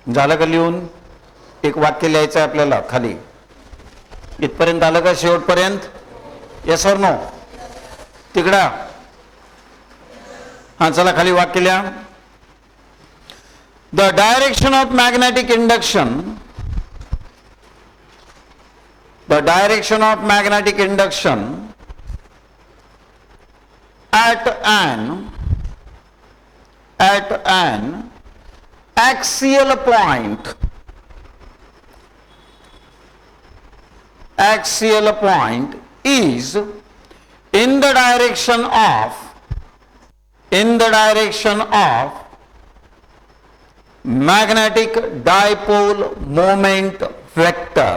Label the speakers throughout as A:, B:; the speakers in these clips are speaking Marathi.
A: झालं का लिहून? एक वाक्य लिहायचं आहे आपल्याला खाली. इथपर्यंत आलं का शेवटपर्यंत? येस और नो? तिकडा. हा चला खाली वाक्य लिहा. The direction of magnetic induction, the direction of magnetic induction at an axial point is in the direction of magnetic dipole moment vector,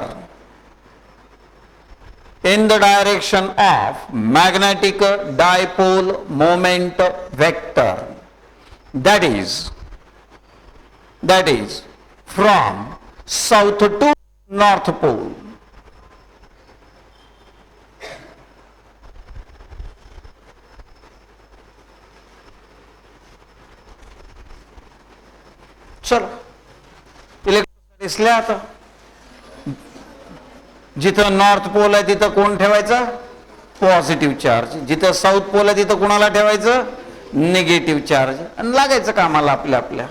A: in the direction of magnetic dipole moment vector, that is from south to north pole. चलो इलेक्ट्रोस्टॅटिक्स लिहा आता. जिथं नॉर्थ पोल आहे तिथं कोण ठेवायचं? Positive charge. जिथं साऊथ पोल आहे तिथं कोणाला ठेवायचं? Negative charge. आणि लागायचं कामाला आपल्या आपल्या.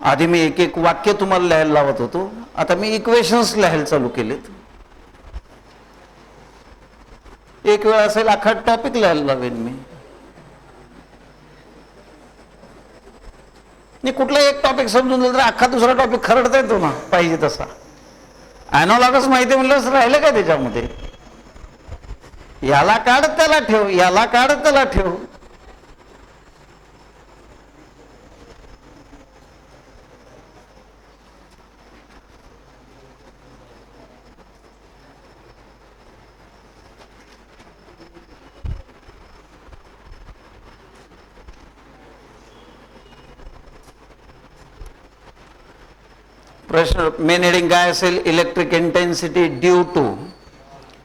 A: आधी मी एक एक वाक्य तुम्हाला लिहायला लावत होतो, आता मी इक्वेशन्स लिहायला चालू केलेत. एक वेळ असेल अख्खा टॉपिक लिहायला लावेन मी. कुठला एक टॉपिक समजून गेलं तर अख्खा दुसरा टॉपिक खरडता येतो ना पाहिजे तसा. ॲनालॉगस माहिती म्हणलं राहिलं काय त्याच्यामध्ये? याला काढ त्याला ठेव, याला काढ त्याला ठेव. प्रश्न मेन हेडिंग काय असेल? Electric intensity due to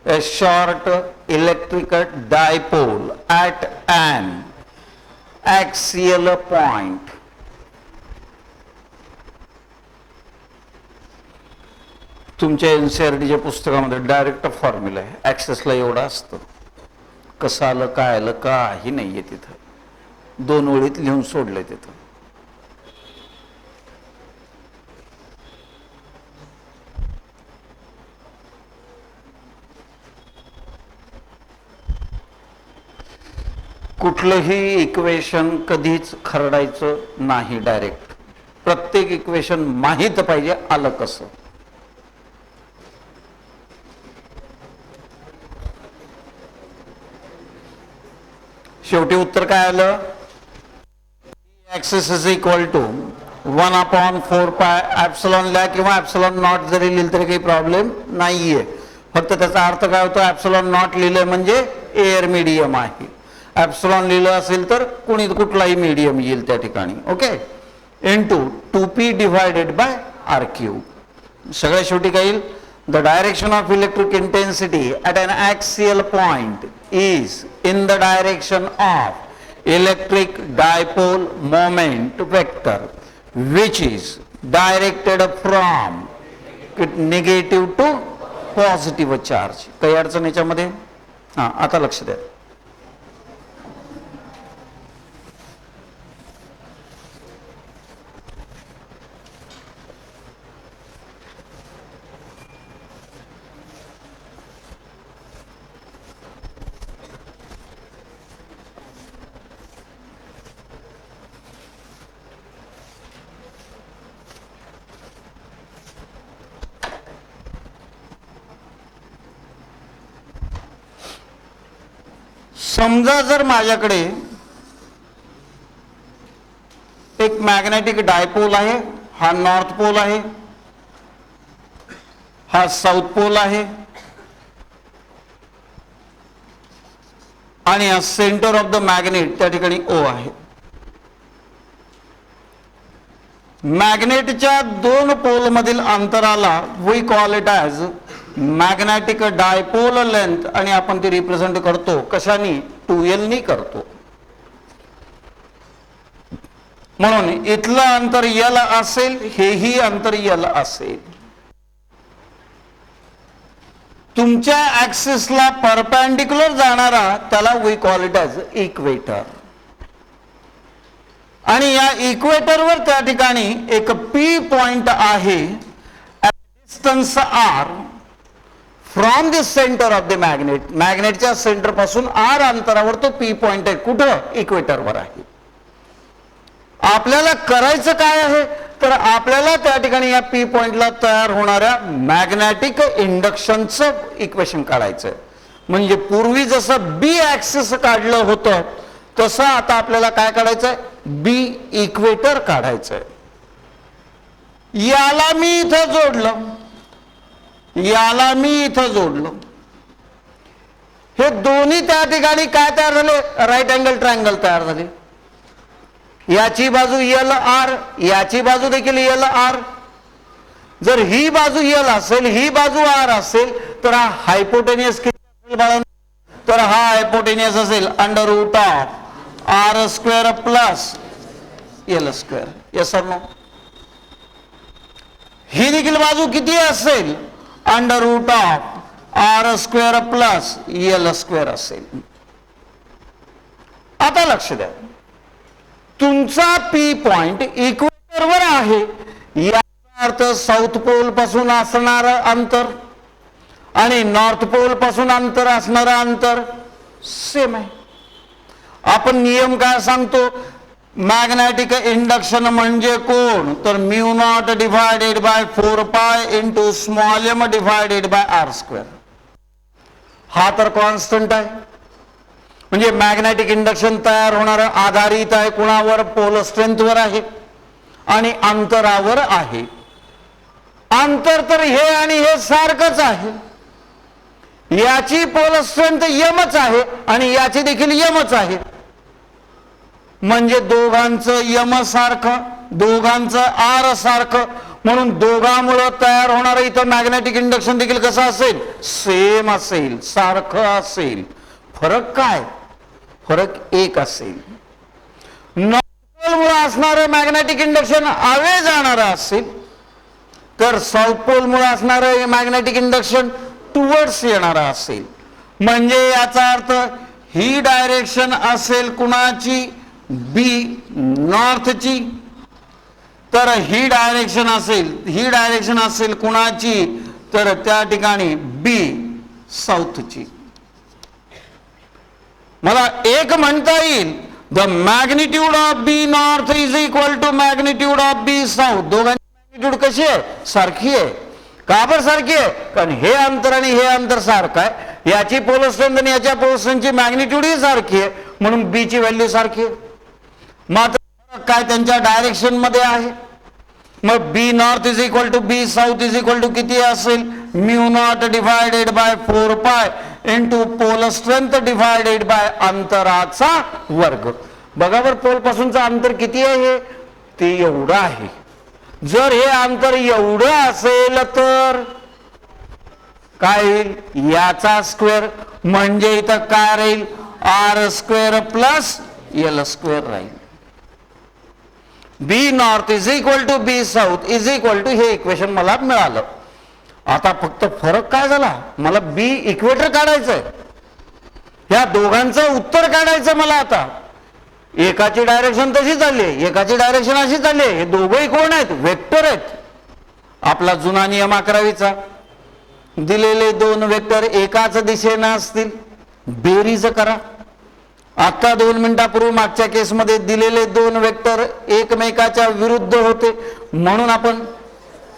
A: a short electric dipole at an axial point. तुमच्या एनसीईआरटीच्या पुस्तकामध्ये डायरेक्ट फॉर्म्युला आहे. ॲक्सेसला एवढं असतं. कसं आलं काय आलं काही नाहीये तिथं. 2 ओळीत लिहून सोडलंय तिथं. कुठलंही इक्वेशन कधीच खरडायचं नाही डायरेक्ट. प्रत्येक इक्वेशन माहित पाहिजे आलं कसं. शेवटी उत्तर काय आलं? Access is equal to 1/4 pi epsilon ला किंवा एप्सिलॉन नॉट जरी लिहिलं तरी काही प्रॉब्लेम नाहीये. फक्त त्याचा अर्थ काय होतो? एप्सिलॉन नॉट लिहिलं म्हणजे एअर मीडियम आहे. एप्सिलॉन लिहिलं असेल तर कुठलाही मीडियम येईल त्या ठिकाणी. Okay. Into 2p divided by r cube. सगळ्या शेवटी काय येईल? The direction of electric intensity at an axial point is in the direction of electric dipole moment vector which is directed from negative to positive charge. काही अडचण याच्यामध्ये? हां, आता लक्ष द्या. समजा जर माझ्याकडे एक मॅग्नेटिक डायपोल आहे, हा नॉर्थ पोल आहे, हा साऊथ पोल आहे आणि हा सेंटर ऑफ द मॅग्नेट त्या ठिकाणी ओ आहे. मॅग्नेटच्या दोन पोल मधील अंतराला we call it as magnetic dipole length, आणि आपण ती रिप्रेझेंट करतो कशाने? 2L नी करतो. म्हणून इथलं अंतर L असेल, हेही अंतर L असेल. तुमच्या ऍक्सिसला परपेंडिक्युलर जाणारा त्याला we call it as equator. आणि या इक्वेटरवर त्या ठिकाणी एक P पॉइंट आहे distance R from the centre of the magnet. मॅग्नेटच्या सेंटर पासून R अंतरावर तो P पॉइंट आहे. कुठं? इक्वेटरवर आहे. आपल्याला करायचं काय आहे? तर आपल्याला त्या ठिकाणी या P पॉइंटला तयार होणाऱ्या मॅग्नेटिक इंडक्शनचं इक्वेशन काढायचं. म्हणजे पूर्वी जसं B ऍक्सिस काढलं होतं तसं आता आपल्याला काय काढायचंय? B इक्वेटर काढायचंय. याला मी इथं जोडलं, याला मी इथं जोडलं. हे दोन्ही त्या ठिकाणी काय तयार झाले? राईट अँगल ट्रायंगल तयार झाले. याची बाजू LR, याची बाजू देखील LR. जर ही बाजू L असेल, ही बाजू R असेल, तर हा हायपोटेनियस किती असेल बाळांनो? तर हा हायपोटेनियस असेल √ऑफ R square plus L square. Yes or no? ही देखील बाजू किती असेल? √ऑफ R square plus L square असेल. आता लक्ष द्या, तुमचा P पॉइंट इक्वेटरवर आहे. याचा अर्थ साऊथ पोल पासून असणार अंतर आणि नॉर्थ पोल पासून अंतर असणारं अंतर सेम आहे. आपण नियम काय सांगतो? मॅग्नेटिक इंडक्शन म्हणजे कोण? तर μ0 divided by 4π into small m divided by R square. हा तर कॉन्स्टंट आहे. म्हणजे मॅग्नेटिक इंडक्शन तयार होणार आधारित आहे कुणावर? पोल स्ट्रेंथवर आहे आणि अंतरावर आहे. अंतर तर हे आणि हे सारखंच आहे. याची पोल स्ट्रेंथ यमच आहे आणि याची देखील यमच आहे. म्हणजे दोघांचं यम सारखं, दोघांचं आर सारखं. म्हणून दोघांमुळे तयार होणारं इथं मॅग्नेटिक इंडक्शन देखील कसं असेल? सेम असेल, सारखं असेल. फरक काय? फरक एक असेल. नॉर्थ पोल मुळे असणारं मॅग्नेटिक इंडक्शन आवे जाणारं असेल, तर साऊथ पोल मुळे असणारं मॅग्नेटिक इंडक्शन टुवर्ड्स येणारं असेल. म्हणजे याचा अर्थ ही डायरेक्शन असेल कुणाची? B नॉर्थची. तर ही डायरेक्शन असेल कुणाची? तर त्या ठिकाणी B साऊथची. मला एक म्हणता येईल, the magnitude of B north is equal to magnitude of B south. दोघांची मॅग्निट्यूड कशी आहे? सारखी आहे. का बरं सारखी आहे? कारण हे अंतर आणि हे अंतर सारखं आहे. याची पोल स्ट्रेंथ आणि याच्या पोल स्ट्रेंथची मॅग्निट्यूड ही सारखी आहे, म्हणून B ची व्हॅल्यू सारखी आहे. मात्र काय त्यांच्या डायरेक्शन मध्ये आहे. मग B north is equal to B south is equal to किती असेल? μ0 divided by 4π into pole strength divided by अंतराचा वर्ग. बघा बरं, पोल पासूनचं अंतर किती आहे? ते एवढं आहे. जर हे अंतर एवढं असेल तर काय होईल? याचा स्क्वेअर. म्हणजे इथं काय राहील? R square plus L square राहील. B north is equal to B south is equal to, हे इक्वेशन मला मिळालं. आता फक्त फरक काय झाला? मला B इक्वेटर काढायचंय. या दोघांचं उत्तर काढायचं मला. आता एकाची डायरेक्शन तशी चालली आहे, एकाची डायरेक्शन अशी चालली आहे. हे दोघंही कोण आहेत? वेक्टर आहेत. आपला जुना नियम 11वीचा, दिलेले दोन वेक्टर एकाच दिशेनं असतील, बेरीज करा. आता 2 मिनिटापूर्वी मागच्या केसमध्ये दिलेले दोन वेक्टर एकमेकाच्या विरुद्ध होते, म्हणून आपण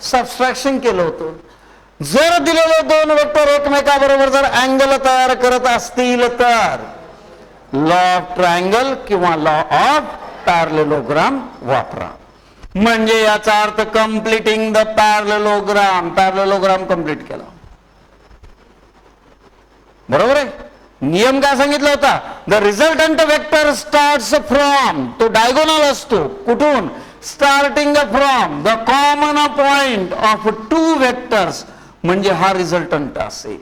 A: सबस्ट्रॅक्शन केलं होतं. जर दिलेले दोन वेक्टर एकमेकाबरोबर जर अँगल तयार करत असतील तर लॉ ऑफ ट्रायंगल किंवा लॉ ऑफ पॅरलेलोग्राम वापरा. म्हणजे याचा अर्थ कम्प्लिटिंग द पॅरलेलोग्राम कंप्लीट केला. बरोबर आहे? नियम काय सांगितला होता? The resultant vector starts from, तो डायगोनल असतो. कुठून? Starting from the common point of two vectors म्हणजे हा रिझल्टंट असेल.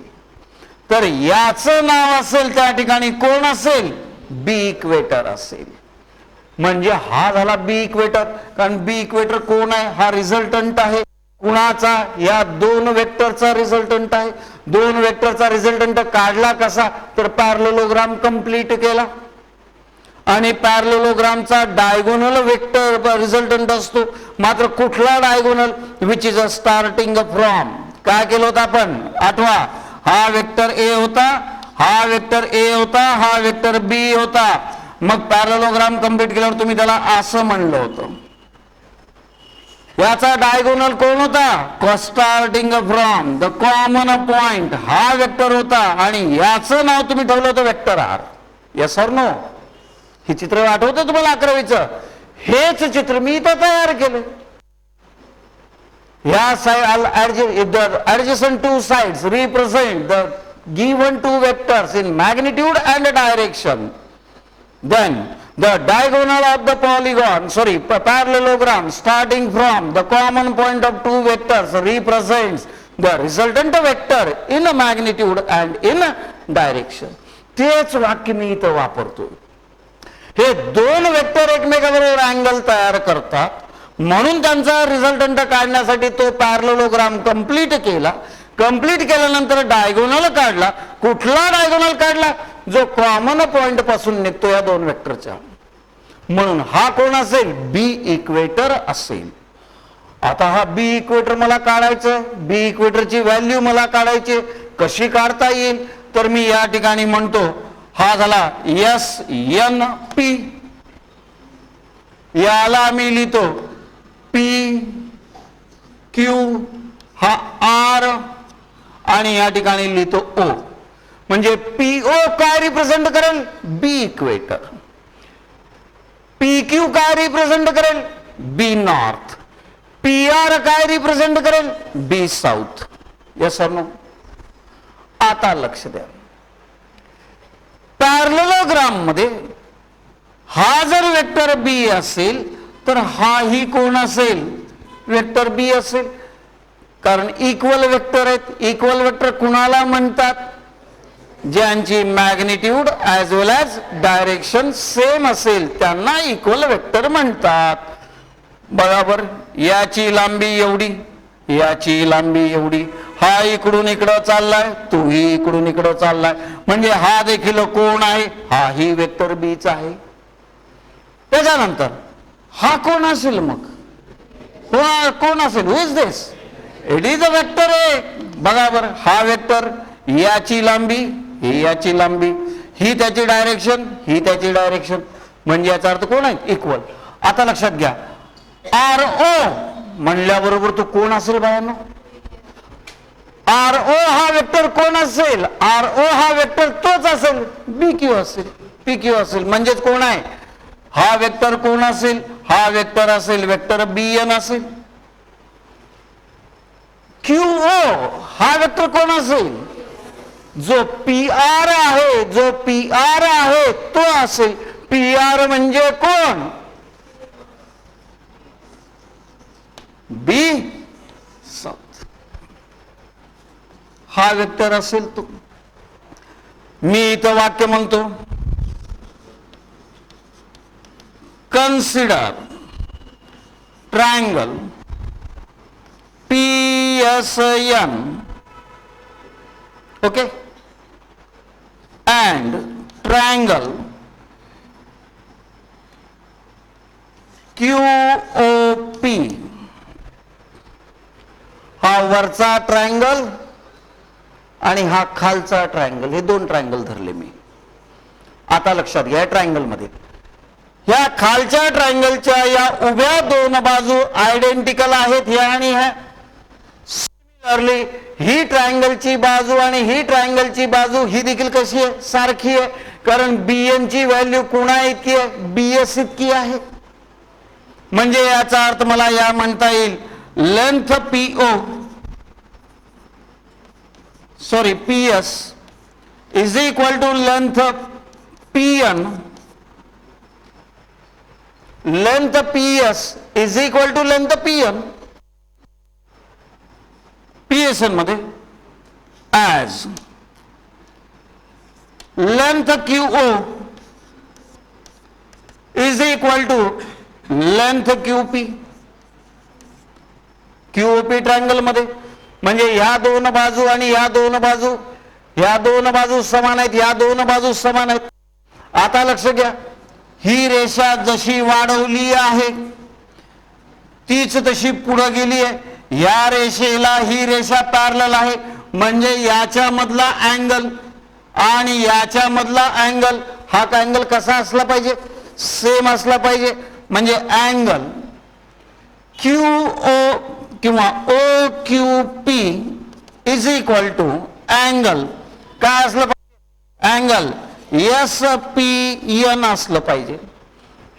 A: तर याचं नाव असेल त्या ठिकाणी कोण असेल? बी इक्वेटर असेल. म्हणजे हा झाला बी इक्वेटर. कारण बी इक्वेटर कोण आहे? हा रिझल्टंट आहे. कुणाचा? या दोन वेक्टरचा रिझल्टंट आहे. दोन वेक्टरचा रिझल्टंट काढला कसा? तर पॅरलेलोग्राम कंप्लीट केला आणि पॅरलेलोग्रामचा डायगोनल वेक्टर रिझल्टंट असतो. मात्र कुठला diagonal? Which is a starting from. काय केलं होतं आपण? आठवा. हा वेक्टर ए होता, हा वेक्टर ए होता, हा वेक्टर बी होता. मग पॅरलेलोग्राम कंप्लीट केल्यावर तुम्ही त्याला असं म्हणलं होतं. याचा डायगोनल कोण होता? Starting from the common point हा वेक्टर होता आणि याचं नाव तुम्ही ठेवलं होतं vector R. Yes or no? हे चित्र आठवतं तुम्हाला 11वीचं? हेच चित्र मी इथं तयार केलं. या side adjacent two sides represent the given two vectors in magnitude and direction. Then the diagonal of the parallelogram starting from the common point of two vectors represents the resultant vector in magnitude and in direction. तेच वाक्य मी इथं वापरतो. हे दोन वेक्टर एकमेकाबरोबर अँगल तयार करतात म्हणून त्यांचा रिझल्टंट काढण्यासाठी तो पॅरलेलोग्राम कंप्लीट केला. कंप्लीट केल्यानंतर डायगोनल काढला. कुठला डायगोनल काढला? जो कॉमन पॉइंट पासून निघतो या दोन वेक्टरच्या. म्हणून हा कोण असेल? बी इक्वेटर असेल. आता हा बी इक्वेटर मला काढायचं. बी इक्वेटरची व्हॅल्यू मला काढायची. कशी काढता येईल? तर मी या ठिकाणी म्हणतो हा झाला एस एन पी. याला मी लिहितो पी क्यू, हा आर आणि या ठिकाणी लिहितो ओ. म्हणजे पीओ काय रिप्रेझेंट करेल? B equator. पी क्यू काय रिप्रेझेंट करेल? B north. पी आर काय रिप्रेझेंट करेल? B south. Yes or no? आता लक्ष द्या. पॅरलेलोग्राम मध्ये हा जर वेक्टर बी असेल तर हा ही कोण असेल? वेक्टर बी असेल. कारण इक्वल वेक्टर आहेत. इक्वल वेक्टर कुणाला म्हणतात? ज्यांची मॅग्निट्यूड ॲज वेल ॲज डायरेक्शन सेम असेल त्यांना इक्वल वेक्टर म्हणतात. बरोबर. याची लांबी एवढी, याची लांबी एवढी. हा इकडून इकडं चाललाय, तोही इकडून इकडं चाललाय. म्हणजे हा देखील कोण आहे? हा ही वेक्टर बीच आहे. त्याच्यानंतर हा कोण असेल? मग कोण असेल? Who is this? It is a vector A. बघा बरं. हा वेक्टर, याची लांबी, ही याची लांबी, ही त्याची डायरेक्शन, ही त्याची डायरेक्शन. म्हणजे याचा अर्थ कोण आहे? इक्वल. आता लक्षात घ्या. आर ओ म्हणल्याबरोबर तो कोण असेल बाळांनो? आर ओ हा वेक्टर कोण असेल? आर ओ हा वेक्टर तोच असेल, बी क्यू असेल, पी क्यू असेल. म्हणजेच कोण आहे? हा वेक्टर कोण असेल? हा वेक्टर असेल वेक्टर बी एन असेल. क्यू ओ हा वेक्टर कोण असेल? जो पी आर आहे, जो पी आर आहे तो असेल. पी आर म्हणजे कोण? बी साऊथ. हा वेक्टर असेल तो. मी इथं वाक्य म्हणतो consider triangle PSN, okay, and triangle QOP. हा वरचा ट्रायंगल आणि हा खालचा ट्रायंगल, हे दोन ट्रायंगल धरले मी. आता लक्षात घ्या, ट्रायंगल मध्ये या खालच्या ट्रायंगलच्या या उभ्या दोन बाजू आयडेंटिकल आहेत, ह्या आणि ह्या. सिमिलरली ही ट्रायंगलची बाजू आणि ही ट्रायंगलची बाजू ही देखील कशी आहे? सारखी आहे. कारण बीएन ची व्हॅल्यू कोणा इतकी आहे? बीएस इतकी आहे. म्हणजे याचा अर्थ मला या म्हणता येईल length P O sorry P S is equal to length P N length PS is equal to length PN. PSN मध्ये as length QO is equal to length QP. QOP triangle मध्ये म्हणजे ह्या दोन बाजू आणि ह्या दोन बाजू, ह्या दोन बाजू समान आहेत, ह्या दोन बाजू समान आहेत. आता लक्ष घ्या, ही रेषा जशी वाढवली आहे तीच तशी पुढे गेली आहे. या रेषेला ही रेषा पॅरलल आहे म्हणजे याच्या मधला अँगल आणि याच्या मधला अँगल हा अँगल कसा असला पाहिजे, सेम असला पाहिजे. म्हणजे अँगल QO किंवा OQP is equal to angle काय असलं पाहिजे, अँगल SPN असलं पाहिजे.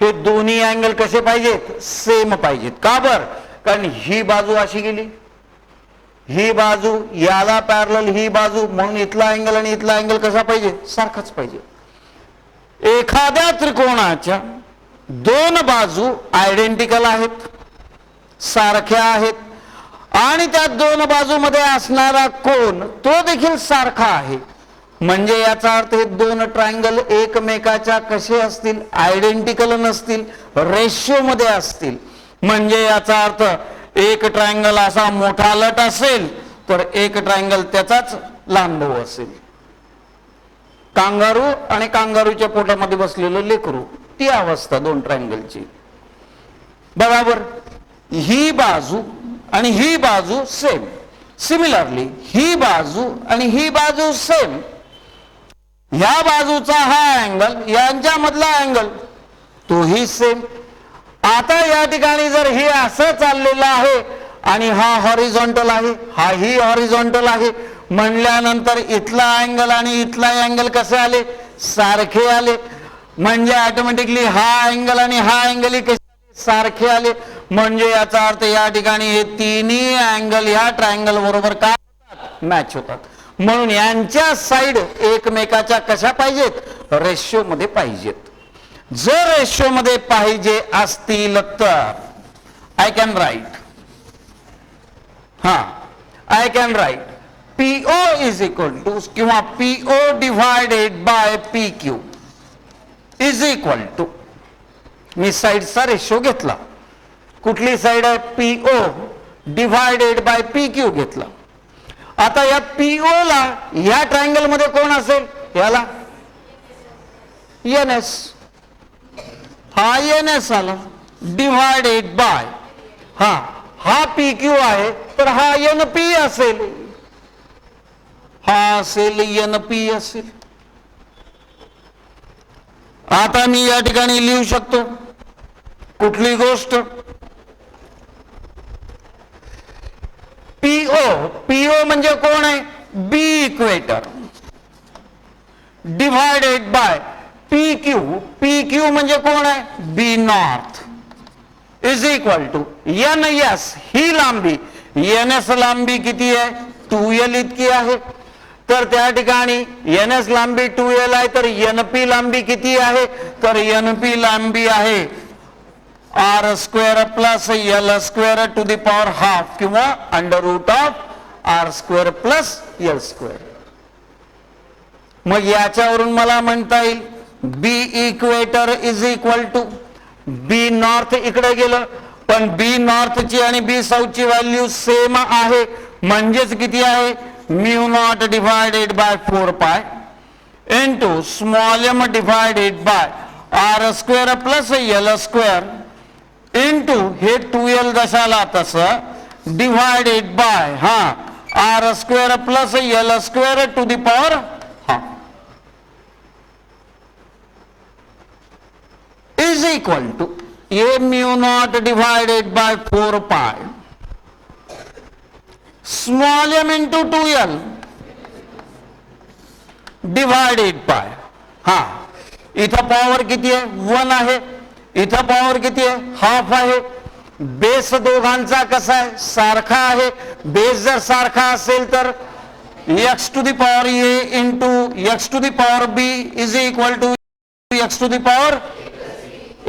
A: हे दोन्ही अँगल कसे पाहिजेत, सेम पाहिजेत. का बर, कारण ही बाजू अशी गेली, ही बाजू याला पॅरलल ही बाजू, म्हणून इथला अँगल आणि इथला अँगल कसा पाहिजे, सारखाच पाहिजे. एखाद्या त्रिकोणाच्या दोन बाजू आयडेंटिकल आहेत, सारख्या आहेत आणि त्या दोन बाजूमध्ये असणारा कोन तो देखील सारखा आहे. म्हणजे याचा अर्थ हे दोन ट्रायंगल एकमेकाच्या कसे असतील, आयडेंटिकल नसतील, रेशिओ मध्ये असतील. म्हणजे याचा अर्थ एक ट्रायंगल असा मोठा लट असेल तर एक ट्रायंगल त्याचाच लहान भाऊ असेल. कांगारू आणि कांगारूच्या पोटामध्ये बसलेलं लेकरू, ती अवस्था दोन ट्रायंगलची. बरोबर, ही बाजू आणि ही बाजू सेम. सिमिलरली ही बाजू आणि ही बाजू सेम. ह्या बाजूचा हा अँगल, यांच्या मधला अँगल तोही सेम. आता या ठिकाणी जर हे असं चाललेलं आहे आणि हा हॉरिझॉन्टल आहे, हा ही हॉरिझॉन्टल आहे म्हणल्यानंतर इथला अँगल आणि इथला अँगल कसे आले, सारखे आले. म्हणजे ऑटोमॅटिकली हा अँगल आणि हा अँगल कसे सारखे आले. म्हणजे याचा अर्थ या ठिकाणी हे तिन्ही अँगल ह्या ट्रायंगल बरोबर काय होतात, मॅच होतात. म्हणून यांच्या साइड एकमेकाच्या कशा पाहिजेत, रेशिओ मध्ये पाहिजेत. जर रेशिओ मध्ये पाहिजे असतील तर I can write, I can write PO is equal to किंवा PO divided by PQ is equal to, मी साइडचा रेशिओ घेतला. कुठली साइड आहे, PO डिवायडेड बाय PQ घेतला. आता या PO ला या ट्रायंगल मध्ये कोण असेल, याला NS, हा NS आला डिवायडेड बाय हा PQ आहे तर हा NP असेल, हा असेल NP असेल. आता मी या ठिकाणी लिहू शकतो कुठली गोष्ट, PO म्हणजे कोण आहे, B equator divided by PQ म्हणजे कोण आहे, B north is equal to NS, ही लांबी NS लांबी किती आहे, 2L इतकी आहे. तर त्या ठिकाणी NS लांबी 2L आहे तर NP लांबी किती आहे, तर NP लांबी आहे R square plus L square to the power half किंवा under root of R square plus L square. मग याच्यावरून मला म्हणता येईल B equator is equal to B north इकडे गेलं पण B नॉर्थची आणि B साऊथची व्हॅल्यू सेम आहे. म्हणजेच किती आहे, mu naught divided by 4 pi into small m divided by R square plus L square into हे 2L दशाला तसं divided by R square plus L square to the power is equal to ये mu not divided by 4 pi small m into 2L divided by इथं पॉवर किती आहे, 1 आहे. इथं पॉवर किती आहे, हाफ आहे. बेस दोघांचा कसा आहे, सारखा आहे. बेस जर सारखा असेल तर x to the power a into x to the power b is equal to x to the power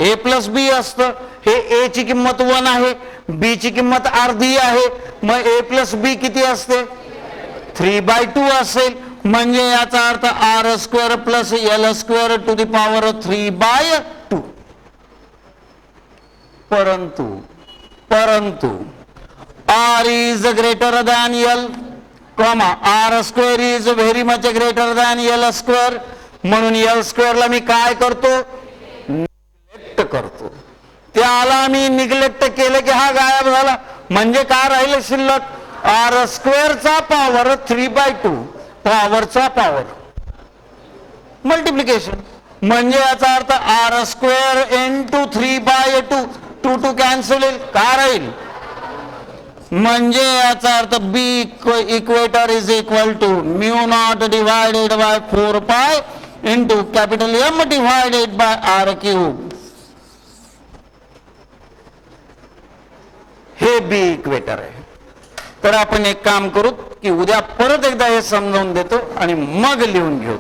A: A plus B असतं. हे ए ची किंमत 1 आहे, बी ची किंमत अर्धी आहे, मग ए प्लस बी किती असते? 3/2 असेल. म्हणजे याचा अर्थ R square plus L square to the power 3/2. परंतु R is greater than L, R square is very much greater than L square. म्हणून एल स्क्वेअरला मी काय करतो? निग्लेक्ट करतो. त्याला मी निग्लेक्ट केलं की हा गायब झाला. म्हणजे काय राहिलं शिल्लक? आर स्क्वेअरचा पॉवर 3/2, पॉवरचा पॉवर मल्टिप्लिकेशन. म्हणजे याचा अर्थ आर स्क्वेअर इंटू 3/2, 2 कॅन्सल होईल. काय राहील? म्हणजे याचा अर्थ B equator is equal to mu not divided by 4π into capital M divided by R cube. हे बी इक्वेटर आहे. तर आपण एक काम करू की उद्या परत एकदा हे समजावून देतो आणि मग लिहून घेऊ.